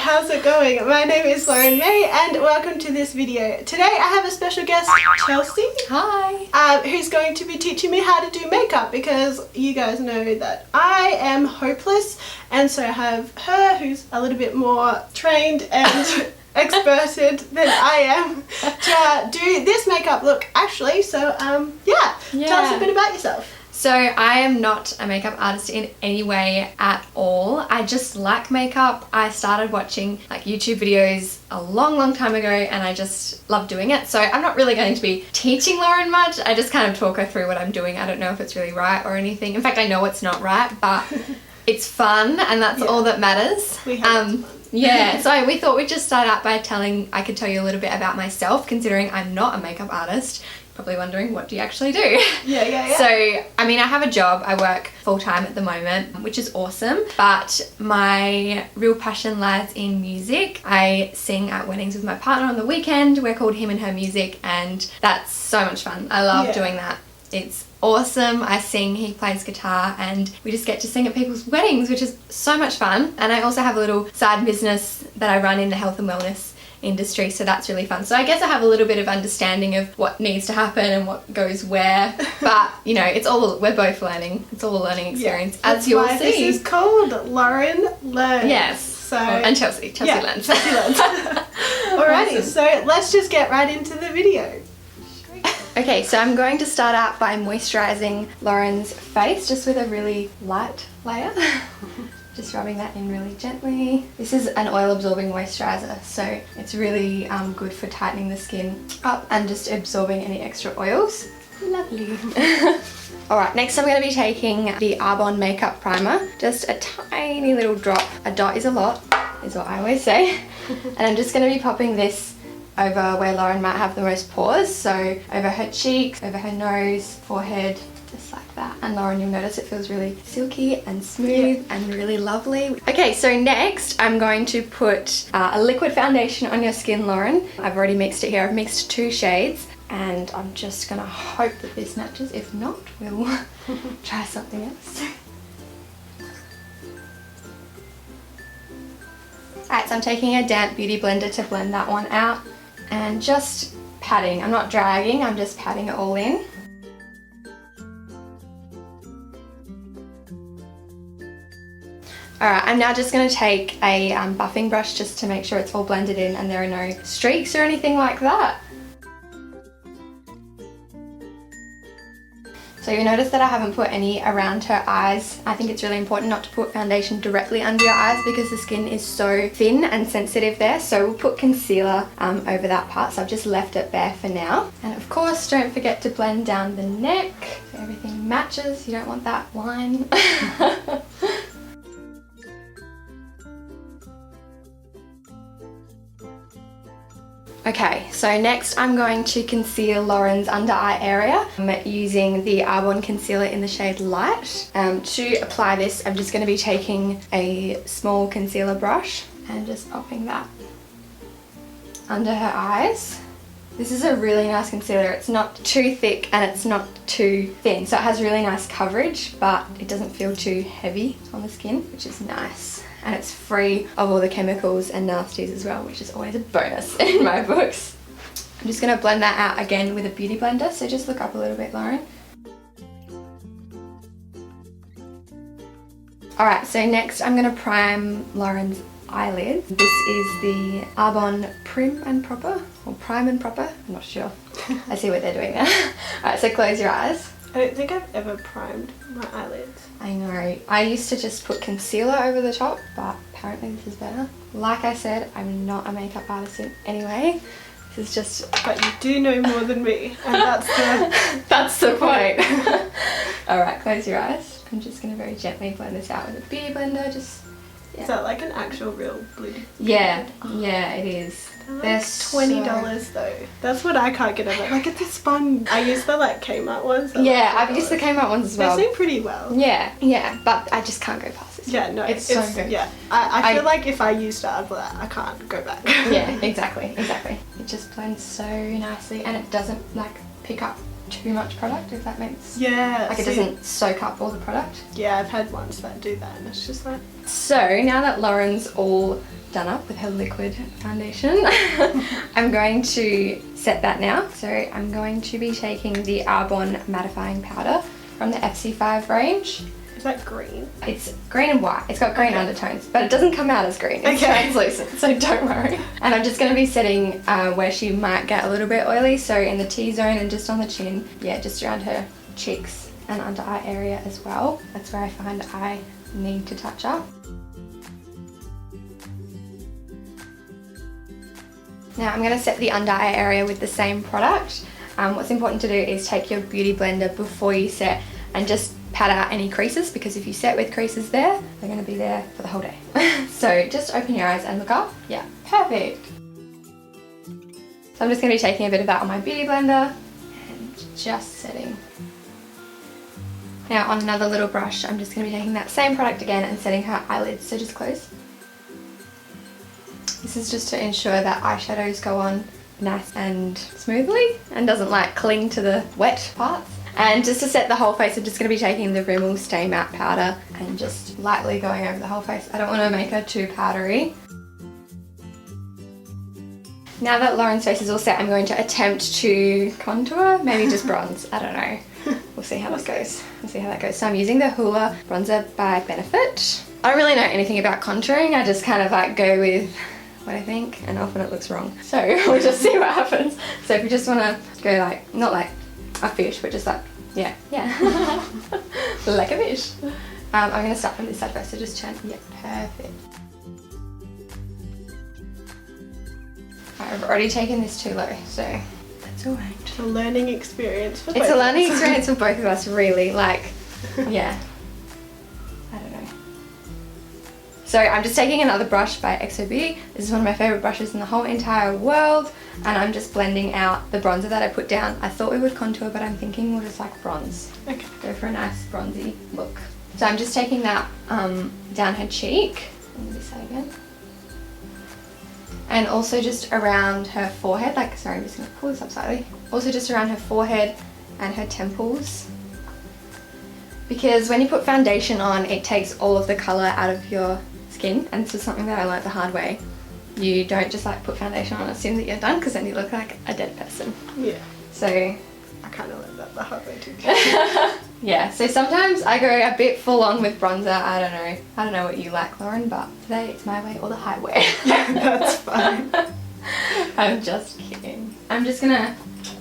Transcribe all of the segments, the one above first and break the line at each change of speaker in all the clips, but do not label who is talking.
how's it going? My name is Lauren May and welcome to this video. Today I have a special guest, Chelsea.
Hi.
Who's going to be teaching me how to do makeup because you guys know that I am hopeless, and so I have her who's a little bit more trained and experted than I am to do this makeup look actually. So yeah, tell us a bit about yourself.
So I am not a makeup artist in any way at all. I just like makeup. I started watching like YouTube videos a long time ago and I just love doing it. So I'm not really going to be teaching Lauren much. I just kind of talk her through what I'm doing. I don't know if it's really right or anything. In fact, I know it's not right, but it's fun and that's all that matters.
We have
yeah, so we thought we'd just start out by I could tell you a little bit about myself, considering I'm not a makeup artist. Probably wondering, what do you actually do?
Yeah.
So, I mean, I have a job. I work full-time at the moment, which is awesome, but my real passion lies in music. I sing at weddings with my partner on the weekend. We're called Him and Her Music, and that's so much fun. I love doing that. It's awesome. I sing, he plays guitar, and we just get to sing at people's weddings, which is so much fun. And I also have a little side business that I run in the health and wellness industry, so that's really fun. So I guess I have a little bit of understanding of what needs to happen and what goes where, but you know, we're both learning. It's all a learning experience, as you will see.
This is called Lauren Learns.
Yes.
So
and Chelsea learns.
Chelsea learns. Alrighty, so let's just get right into the video.
Okay, so I'm going to start out by moisturising Lauren's face just with a really light layer. Just rubbing that in really gently. This is an oil absorbing moisturiser, so it's really good for tightening the skin up and just absorbing any extra oils. Lovely. Alright, next I'm going to be taking the Arbonne makeup primer. Just a tiny little drop. A dot is a lot, is what I always say. And I'm just going to be popping this over where Lauren might have the most pores, so over her cheeks, over her nose, forehead, just like that. And Lauren, you'll notice it feels really silky and smooth and really lovely. Okay, so next I'm going to put a liquid foundation on your skin, Lauren. I've already mixed it here. I've mixed 2 shades and I'm just gonna hope that this matches. If not, we'll try something else. Alright, so I'm taking a damp beauty blender to blend that one out and just patting. I'm not dragging, I'm just patting it all in. Alright, I'm now just going to take a buffing brush just to make sure it's all blended in and there are no streaks or anything like that. So you'll notice that I haven't put any around her eyes. I think it's really important not to put foundation directly under your eyes because the skin is so thin and sensitive there. So we'll put concealer over that part. So I've just left it bare for now. And of course, don't forget to blend down the neck so everything matches. You don't want that line. Okay, so next I'm going to conceal Lauren's under eye area. I'm using the Arbonne concealer in the shade Light. To apply this, I'm just going to be taking a small concealer brush and just popping that under her eyes. This is a really nice concealer. It's not too thick and it's not too thin, so it has really nice coverage, but it doesn't feel too heavy on the skin, which is nice. And it's free of all the chemicals and nasties as well, which is always a bonus in my books. I'm just going to blend that out again with a beauty blender, so just look up a little bit, Lauren. Alright, so next I'm going to prime Lauren's eyelids. This is the Arbonne Prim and Proper, or Prime and Proper, I'm not sure. I see what they're doing there. Alright, so close your eyes.
I don't think I've ever primed my eyelids.
I know. I used to just put concealer over the top, but apparently this is better. Like I said, I'm not a makeup artist in any way. This is just...
But you do know more than me, and
that's the point. Alright, close your eyes. I'm just going to very gently blend this out with a beauty blender. Just... Yeah.
Is that like an actual real blue?
Yeah, yeah, it is.
They're like $20 though. That's what I can't get over. Like, it's a sponge. I use the like Kmart ones.
Yeah, I've used the Kmart ones as well.
They seem pretty well.
Yeah, but I just can't go past this.
Yeah, no,
it's so good.
Yeah, I feel like if I used it, I can't go back.
Yeah, exactly. It just blends so nicely and it doesn't like pick up too much product, if that makes...
Yeah.
Like it doesn't soak up all the product.
Yeah, I've had ones that do that and it's just like...
So now that Lauren's all done up with her liquid foundation. I'm going to set that now. So I'm going to be taking the Arbonne Mattifying Powder from the FC5 range.
Is that green?
It's green and white. It's got green undertones, but it doesn't come out as green. It's translucent, so don't worry. And I'm just going to be setting where she might get a little bit oily. So in the T-zone and just on the chin. Yeah, just around her cheeks and under eye area as well. That's where I find I need to touch up. Now I'm going to set the under eye area with the same product. What's important to do is take your beauty blender before you set and just pat out any creases, because if you set with creases there, they're going to be there for the whole day. So just open your eyes and look up. Yeah, perfect. So I'm just going to be taking a bit of that on my beauty blender and just setting. Now on another little brush, I'm just going to be taking that same product again and setting her eyelids, so just close. This is just to ensure that eyeshadows go on nice and smoothly and doesn't like cling to the wet parts. And just to set the whole face, I'm just going to be taking the Rimmel Stay Matte Powder and just lightly going over the whole face. I don't want to make her too powdery. Now that Lauren's face is all set, I'm going to attempt to contour, maybe just bronze, I don't know. We'll see how that goes. We'll see how that goes. So I'm using the Hoola bronzer by Benifit. I don't really know anything about contouring, I just kind of like go with what I think, and often it looks wrong. So we'll just see what happens. So if you just want to go like, not like a fish, but just like, yeah, like a fish. I'm going to start from this side first, so just turn, yeah, perfect. I've already taken this too low, so that's alright.
It's a learning experience for both
It's a learning experience for both of us, really, like, yeah. I don't know. So I'm just taking another brush by XO Beauty. This is one of my favourite brushes in the whole entire world. And I'm just blending out the bronzer that I put down. I thought we would contour, but I'm thinking we'll just like bronze.
Okay.
Go for a nice bronzy look. So I'm just taking that down her cheek. Let me say again. And also just around her forehead. Like, sorry, I'm just going to pull this up slightly. Also just around her forehead and her temples. Because when you put foundation on, it takes all of the colour out of your skin. And this is something that I learned the hard way. You don't just like put foundation on as soon as you're done, because then you look like a dead person.
Yeah.
So
I kind of learned that the hard way too.
yeah, so sometimes I go a bit full on with bronzer. I don't know what you like, Lauren, but today it's my way or the highway.
That's fine.
I'm just kidding. I'm just gonna,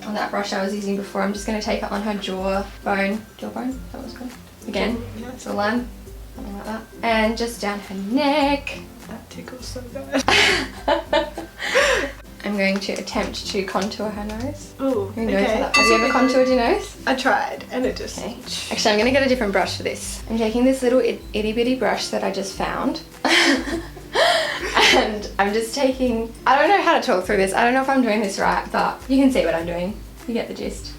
on that brush I was using before, I'm just gonna take it on her jawbone. Jawbone? Is that what it's called? Again,
Yes.
the line, something like that. And just down her neck.
That tickles so bad.
I'm going to attempt to contour her nose.
Ooh,
Have you
okay.
ever contoured your nose?
I tried and it just...
Okay. Actually, I'm going to get a different brush for this. I'm taking this little itty bitty brush that I just found. And I'm just taking... I don't know how to talk through this. I don't know if I'm doing this right, but you can see what I'm doing. You get the gist.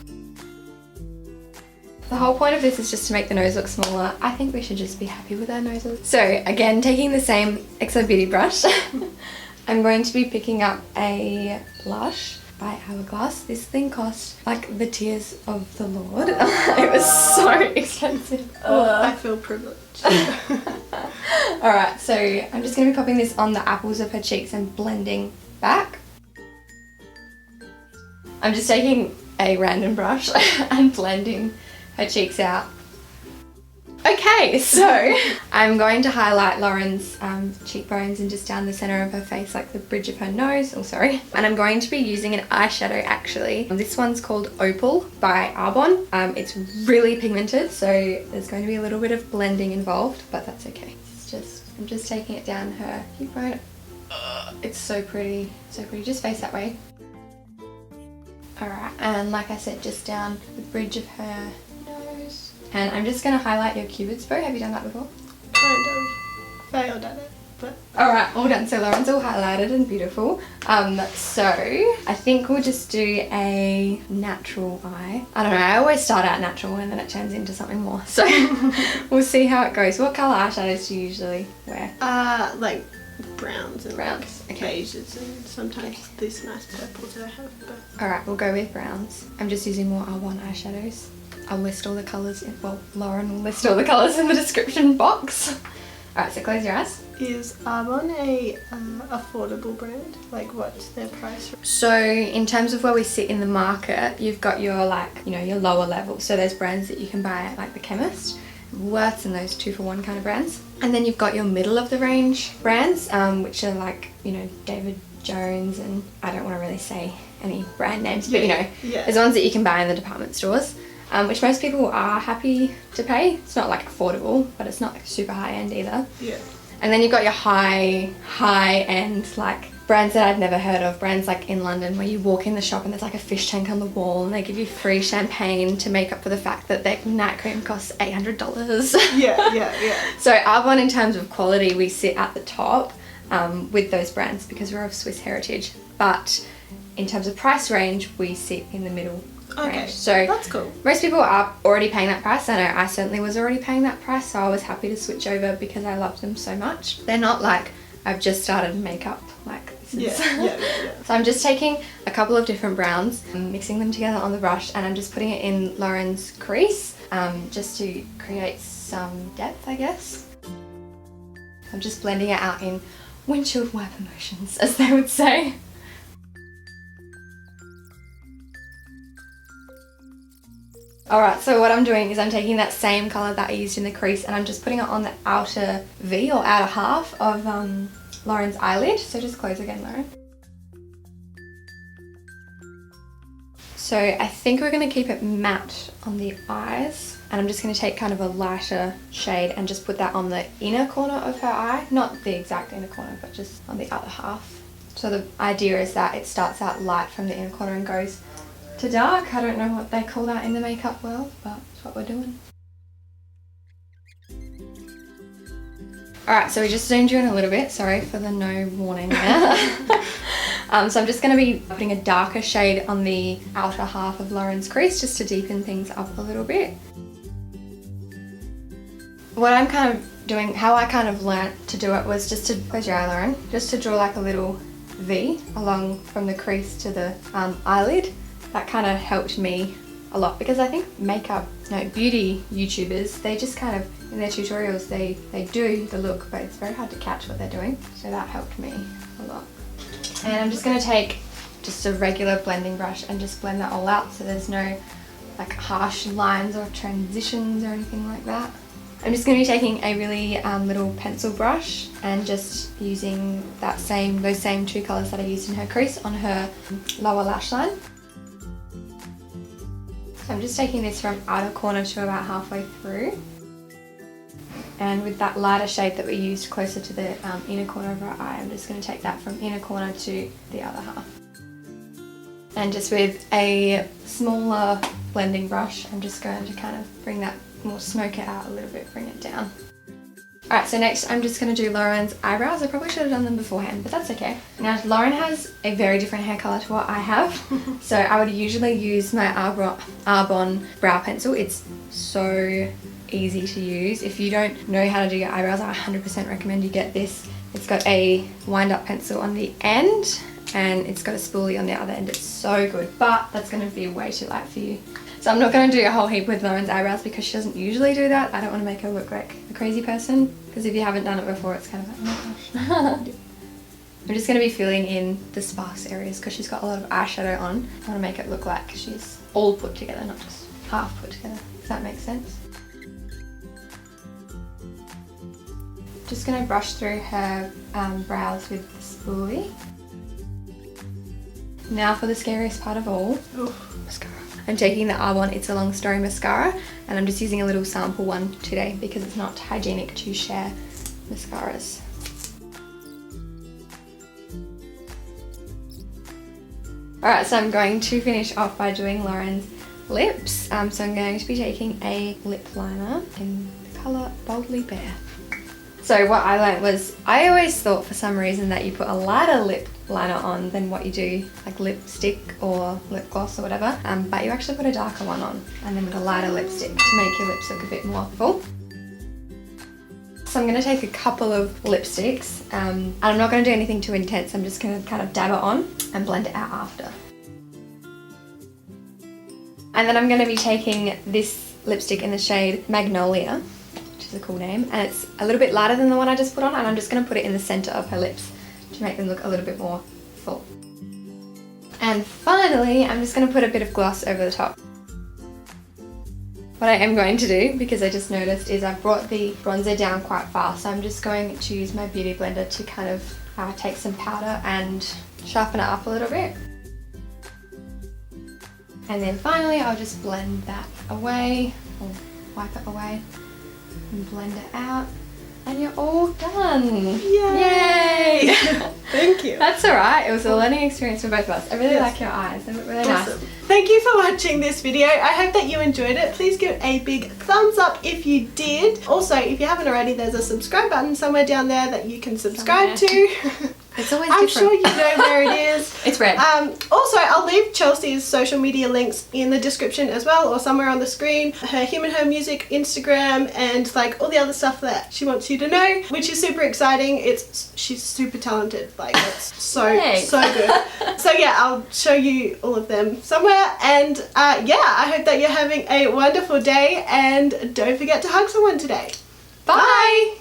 The whole point of this is just to make the nose look smaller. I think we should just be happy with our noses. So again, taking the same XO Beauty brush, I'm going to be picking up a blush by Hourglass. This thing cost like the tears of the Lord. It was so expensive.
I feel privileged.
Alright, so I'm just going to be popping this on the apples of her cheeks and blending back. I'm just taking a random brush and blending her cheeks out. Okay, so I'm going to highlight Lauren's cheekbones and just down the center of her face, like the bridge of her nose. Oh, sorry. And I'm going to be using an eyeshadow actually. This one's called Opal by Arbonne. It's really pigmented, so there's going to be a little bit of blending involved, but that's okay. I'm just taking it down her cheekbone. It's so pretty, so pretty. Just face that way. Alright, and like I said, just down the bridge of her nose. And I'm just going to highlight your cupid's bow. Have you done that before?
Kind of. Failed at it, but...
Alright, all done. So Lauren's all highlighted and beautiful. So I think we'll just do a natural eye. I don't know, I always start out natural and then it turns into something more. So we'll see how it goes. What colour eyeshadows do you usually wear?
Like browns and
browns,
like
okay.
beiges and sometimes these nice purples that I have. But
Alright, we'll go with browns. I'm just using more Arbonne eyeshadows. I'll list all the colours in, well, Lauren will list all the colours in the description box. Alright, so close your eyes.
Is Arbonne a affordable brand? Like, what's their price?
So in terms of where we sit in the market, you've got your like, you know, your lower level. So there's brands that you can buy at like the chemist, Woolworths, and those 2-for-1 kind of brands. And then you've got your middle of the range brands, which are like, you know, David Jones, and I don't want to really say any brand names, but you know, there's ones that you can buy in the department stores. Which most people are happy to pay. It's not like affordable, but it's not like super high end either.
Yeah.
And then you've got your high end like brands that I've never heard of. Brands like in London where you walk in the shop and there's like a fish tank on the wall and they give you free champagne to make up for the fact that their night cream costs $800.
Yeah.
So Arbonne, in terms of quality, we sit at the top with those brands because we're of Swiss heritage. But in terms of price range, we sit in the middle.
Okay,
so
that's cool.
Most people are already paying that price. I know I certainly was already paying that price, so I was happy to switch over because I love them so much. They're not like I've just started makeup, like this is.
Yeah.
So I'm just taking a couple of different browns and mixing them together on the brush, and I'm just putting it in Lauren's crease just to create some depth, I guess. I'm just blending it out in windshield wiper motions, as they would say. Alright, so what I'm doing is I'm taking that same colour that I used in the crease and I'm just putting it on the outer V or outer half of Lauren's eyelid. So just close again, Lauren. So I think we're going to keep it matte on the eyes, and I'm just going to take kind of a lighter shade and just put that on the inner corner of her eye. Not the exact inner corner, but just on the other half. So the idea is that it starts out light from the inner corner and goes to dark. I don't know what they call that in the makeup world, but it's what we're doing. Alright, so we just zoomed you in a little bit. Sorry for the no warning there. So I'm just going to be putting a darker shade on the outer half of Lauren's crease just to deepen things up a little bit. What I'm kind of doing, how I kind of learnt to do it was just to, close your eye, Lauren, just to draw like a little V along from the crease to the eyelid. That kind of helped me a lot because I think beauty YouTubers, they just kind of, in their tutorials, they do the look, but it's very hard to catch what they're doing. So that helped me a lot. And I'm just going to take just a regular blending brush and just blend that all out so there's no like harsh lines or transitions or anything like that. I'm just going to be taking a really little pencil brush and just using those same 2 colours that I used in her crease on her lower lash line. So I'm just taking this from outer corner to about halfway through. And with that lighter shade that we used closer to the inner corner of our eye, I'm just going to take that from inner corner to the other half. And just with a smaller blending brush, I'm just going to kind of bring that, more smoke it out a little bit, bring it down. Alright, so next I'm just going to do Lauren's eyebrows. I probably should have done them beforehand, but that's okay. Now Lauren has a very different hair colour to what I have. So I would usually use my Arbonne brow pencil. It's so easy to use. If you don't know how to do your eyebrows, I 100% recommend you get this. It's got a wind-up pencil on the end and it's got a spoolie on the other end. It's so good, but that's going to be way too light for you. So I'm not going to do a whole heap with Lauren's eyebrows because she doesn't usually do that. I don't want to make her look like a crazy person, because if you haven't done it before, it's kind of like, oh my gosh. I'm just going to be filling in the sparse areas because she's got a lot of eyeshadow on. I want to make it look like she's all put together, not just half put together. Does that make sense? Just going to brush through her brows with the spoolie. Now for the scariest part of all, mascara. I'm taking the Arbonne It's a Long Story mascara, and I'm just using a little sample one today because it's not hygienic to share mascaras. Alright, so I'm going to finish off by doing Lauren's lips. So I'm going to be taking a lip liner in the colour Boldly Bare. So what I learnt was, I always thought for some reason that you put a lighter lip liner on than what you do like lipstick or lip gloss or whatever, but you actually put a darker one on and then with a lighter lipstick to make your lips look a bit more full. So I'm going to take a couple of lipsticks and I'm not going to do anything too intense. I'm just going to kind of dab it on and blend it out after. And then I'm going to be taking this lipstick in the shade Magnolia, which is is a cool name, and it's a little bit lighter than the one I just put on, and I'm just going to put it in the centre of her lips to make them look a little bit more full. And finally, I'm just going to put a bit of gloss over the top. What I am going to do, because I just noticed, is I've brought the bronzer down quite far, so I'm just going to use my beauty blender to kind of take some powder and sharpen it up a little bit. And then finally I'll just blend that away, or wipe it away and blend it out, and you're all done. Yay!
Thank you.
That's alright, it was a learning experience for both of us. I really like your eyes, they look really nice.
Thank you for watching this video. I hope that you enjoyed it. Please give it a big thumbs up if you did. Also, if you haven't already, there's a subscribe button somewhere down there that you can subscribe to.
It's always
I'm
different.
sure you know where it is.
It's red.
Also, I'll leave Chelsea's social media links in the description as well, or somewhere on the screen. Her Him and Her Music Instagram, and like all the other stuff that she wants you to know, which is super exciting. She's super talented. Like, it's so good. So yeah, I'll show you all of them somewhere. And yeah, I hope that you're having a wonderful day, and don't forget to hug someone today.
Bye.